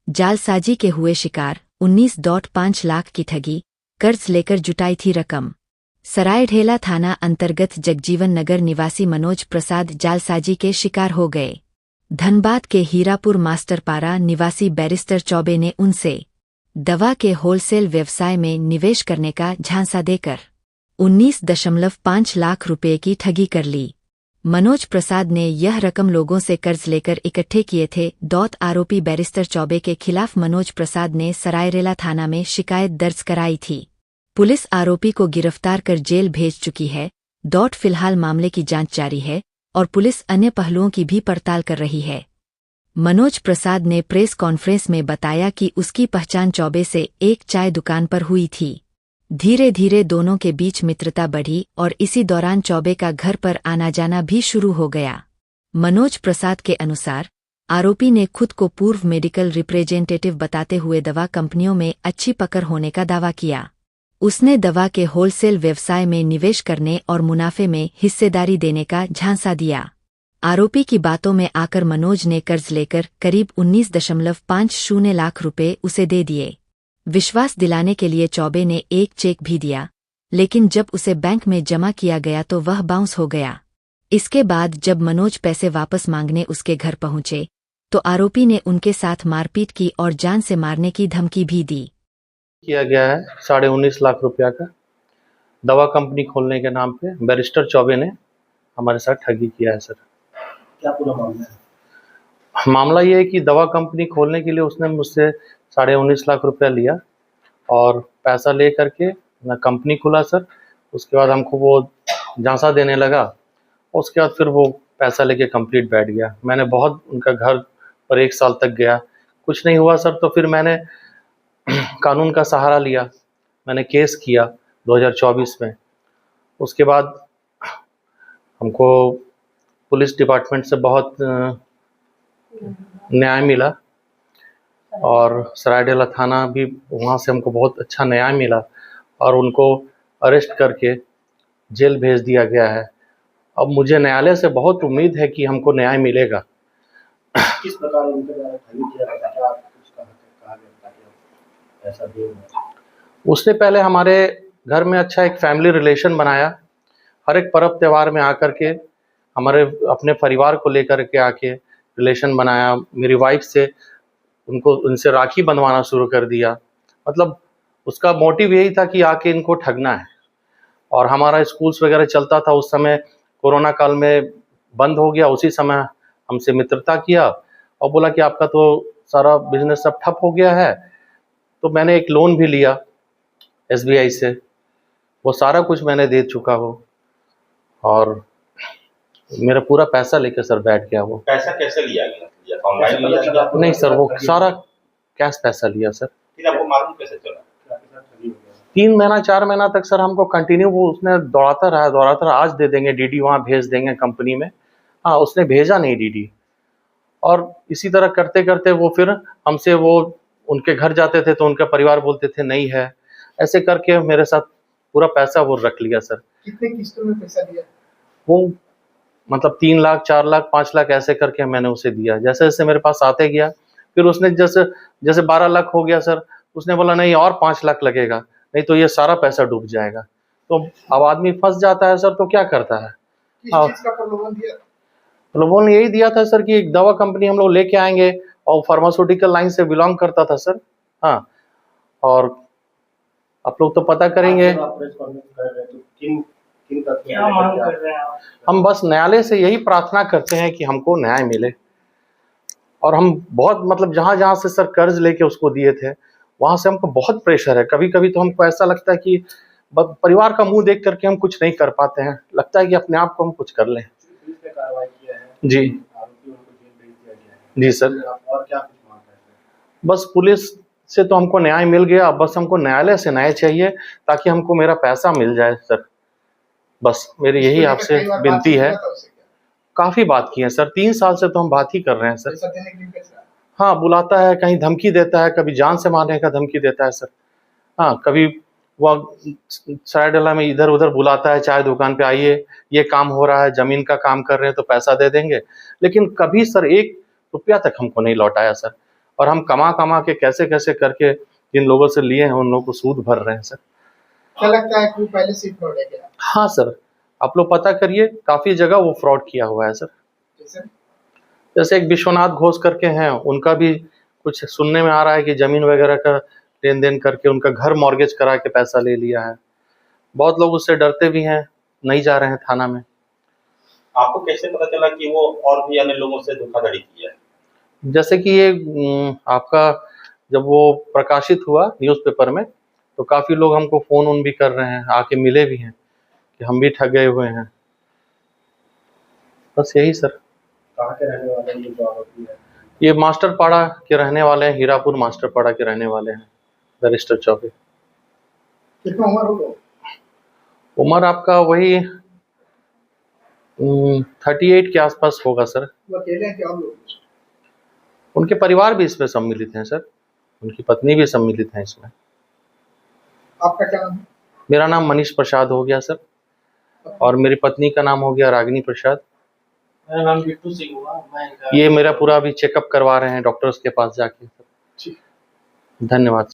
जालसाजी के हुए शिकार, 19.5 लाख की ठगी, कर्ज लेकर जुटाई थी रकम। सरायढेला थाना अंतर्गत जगजीवन नगर निवासी मनोज प्रसाद जालसाजी के शिकार हो गए। धनबाद के हीरापुर मास्टरपारा निवासी बैरिस्टर चौबे ने उनसे दवा के होलसेल व्यवसाय में निवेश करने का झांसा देकर 19.5 लाख रुपए की ठगी कर ली। मनोज प्रसाद ने यह रकम लोगों से कर्ज लेकर इकट्ठे किए थे। आरोपी बैरिस्टर चौबे के खिलाफ मनोज प्रसाद ने सरायरेला थाना में शिकायत दर्ज कराई थी। पुलिस आरोपी को गिरफ्तार कर जेल भेज चुकी है। फिलहाल मामले की जांच जारी है और पुलिस अन्य पहलुओं की भी पड़ताल कर रही है। मनोज प्रसाद ने प्रेस कॉन्फ्रेंस में बताया कि उसकी पहचान चौबे से एक चाय दुकान पर हुई थी। धीरे धीरे दोनों के बीच मित्रता बढ़ी और इसी दौरान चौबे का घर पर आना जाना भी शुरू हो गया। मनोज प्रसाद के अनुसार आरोपी ने खुद को पूर्व मेडिकल रिप्रेजेंटेटिव बताते हुए दवा कंपनियों में अच्छी पकड़ होने का दावा किया। उसने दवा के होलसेल व्यवसाय में निवेश करने और मुनाफे में हिस्सेदारी देने का झांसा दिया। आरोपी की बातों में आकर मनोज ने कर्ज लेकर करीब 19.50 लाख रुपए उसे दे दिए। विश्वास दिलाने के लिए चौबे ने एक चेक भी दिया, लेकिन जब उसे बैंक में जमा किया गया तो वह बाउंस हो गया। इसके बाद जब मनोज पैसे वापस मांगने उसके घर पहुंचे तो आरोपी ने उनके साथ मारपीट की और जान से मारने की धमकी भी दी। किया गया है 19.5 लाख रुपया का दवा कंपनी खोलने के नाम पे बैरिस्टर चौबे ने हमारे साथ ठगी किया है सर। क्या पूरा मामला है? मामला ये है कि दवा कंपनी खोलने के लिए उसने मुझसे 19.5 लाख रुपया लिया और पैसा ले करके मैं कंपनी खुला सर। उसके बाद हमको वो झांसा देने लगा। उसके बाद फिर वो पैसा लेके कंप्लीट बैठ गया। मैंने बहुत उनका घर पर 1 साल तक गया, कुछ नहीं हुआ सर। तो फिर मैंने कानून का सहारा लिया, मैंने केस किया 2024 में। उसके बाद हमको पुलिस डिपार्टमेंट से बहुत न्याय मिला और सरायढेला थाना भी, वहाँ से हमको बहुत अच्छा न्याय मिला और उनको अरेस्ट करके जेल भेज दिया गया है। अब मुझे न्यायालय से बहुत उम्मीद है कि हमको न्याय मिलेगा। किस प्रकार उनके द्वारा ठगी किया गया, क्या उसका कहा गया ताकि ऐसा भी हो? उसने पहले हमारे घर में अच्छा एक फैमिली रिलेशन बनाया। हर एक पर्व त्यौहार में आकर के हमारे अपने परिवार को लेकर के आके रिलेशन बनाया। मेरी वाइफ से उनसे राखी बंधवाना शुरू कर दिया। मतलब उसका मोटिव यही था कि आके इनको ठगना है। और हमारा स्कूल्स वगैरह चलता था उस समय, कोरोना काल में बंद हो गया। उसी समय हमसे मित्रता किया और बोला कि आपका तो सारा बिजनेस सब ठप हो गया है। तो मैंने एक लोन भी लिया SBI से, वो सारा कुछ मैंने दे चुका हूँ और मेरा पूरा पैसा लेके सर बैठ गया। वो पैसा कैसे लिया गया? ऑनलाइन लिया गया? नहीं सर, वो सारा कैश पैसा लिया सर। फिर आपको मालूम कैसे चला? 3 महीना 4 महीना तक सर हमको कंटिन्यू वो उसने दौड़ाता रहा। आज दे देंगे DD, वहाँ भेज देंगे कंपनी में। हाँ, उसने भेजा नहीं DD। और इसी तरह करते करते वो फिर हमसे, वो उनके घर जाते थे तो उनका परिवार बोलते थे नहीं है। ऐसे करके मेरे साथ पूरा पैसा वो रख लिया सर। कितने किस्तों में पैसा दिया? वो मतलब 3 लाख 4 लाख 5 लाख ऐसे करके मैंने उसे दिया। जैसे जैसे मेरे पास आते गया, फिर उसने जैसे 12 लाख हो गया सर, उसने बोला नहीं और 5 लाख लगेगा, नहीं तो ये सारा पैसा डूब जाएगा। तो अब आदमी फंस जाता है सर, तो क्या करता है। किस चीज का प्रलोभन दिया? प्रलोभन यही दिया था सर कि एक दवा कंपनी हम लोग लेके आएंगे और फार्मास्यूटिकल लाइन से बिलोंग करता था सर। हाँ, और आप लोग तो पता करेंगे। हम बस न्यायालय से यही प्रार्थना करते हैं कि हमको न्याय मिले। और हम बहुत मतलब जहाँ जहाँ से सर कर्ज लेके उसको दिए थे, वहाँ से हमको बहुत प्रेशर है। कभी कभी तो हमको ऐसा लगता है कि परिवार का मुंह देख करके हम कुछ नहीं कर पाते हैं, लगता है कि अपने आप को हम कुछ कर लें। कार्रवाई किया है जी जी सर। और क्या कुछ मांग रहे हैं? बस पुलिस से तो हमको न्याय मिल गया, बस हमको न्यायालय से न्याय चाहिए ताकि हमको मेरा पैसा मिल जाए सर। बस मेरी यही आपसे विनती है। काफ़ी बात की है सर, 3 साल से तो हम बात ही कर रहे हैं सर। हाँ, बुलाता है, कहीं धमकी देता है, कभी जान से मारने का धमकी देता है सर। हाँ, कभी वह सरायढेला में इधर उधर बुलाता है, चाय दुकान पे आइए, ये काम हो रहा है, ज़मीन का काम कर रहे हैं तो पैसा दे देंगे। लेकिन कभी सर 1 रुपया तक हमको नहीं लौटाया सर। और हम कमा कमा के कैसे कैसे करके जिन लोगों से लिए हैं उन लोगों को सूद भर रहे हैं सर। क्या लगता है कि पहले से फ्रॉड है क्या? हाँ सर, आप लोग पता करिए, काफ़ी जगह वो फ्रॉड किया हुआ है सर। जैसे जैसे एक विश्वनाथ घोष करके हैं, उनका भी कुछ सुनने में आ रहा है कि ज़मीन वगैरह का लेन देन करके उनका घर मॉर्गेज करा के पैसा ले लिया है। बहुत लोग उससे डरते भी हैं, नहीं जा रहे हैं थाना में। आपको कैसे पता चला कि वो और भी अन्य लोगों से धोखाधड़ी की है? जैसे कि ये आपका जब वो प्रकाशित हुआ न्यूज़पेपर में, तो काफ़ी लोग हमको फ़ोन उन भी कर रहे हैं, आके मिले भी हैं कि हम भी ठग गए हुए हैं। बस यही सर। कहाँ के रहने वाले हैं ये जो आरोपी है? ये मास्टरपाड़ा के रहने वाले हैं, हीरापुर मास्टरपाड़ा के रहने वाले हैं, बैरिस्टर चौबे। कितना उम्र होगा? उम्र आपका वही 38 के आसपास होगा सर। वो अकेले हैं कि और लोग? उनके परिवार भी इसमें सम्मिलित हैं सर, उनकी पत्नी भी सम्मिलित हैं इसमें। आपका क्या नाम है? मेरा नाम मनीष प्रसाद हो गया सर, और मेरी पत्नी का नाम हो गया रागिनी प्रसाद। मेरा नाम बिट्टू सिंह हुआ। मैं ये मेरा पूरा अभी चेकअप करवा रहे हैं डॉक्टर्स के पास जाके। धन्यवाद।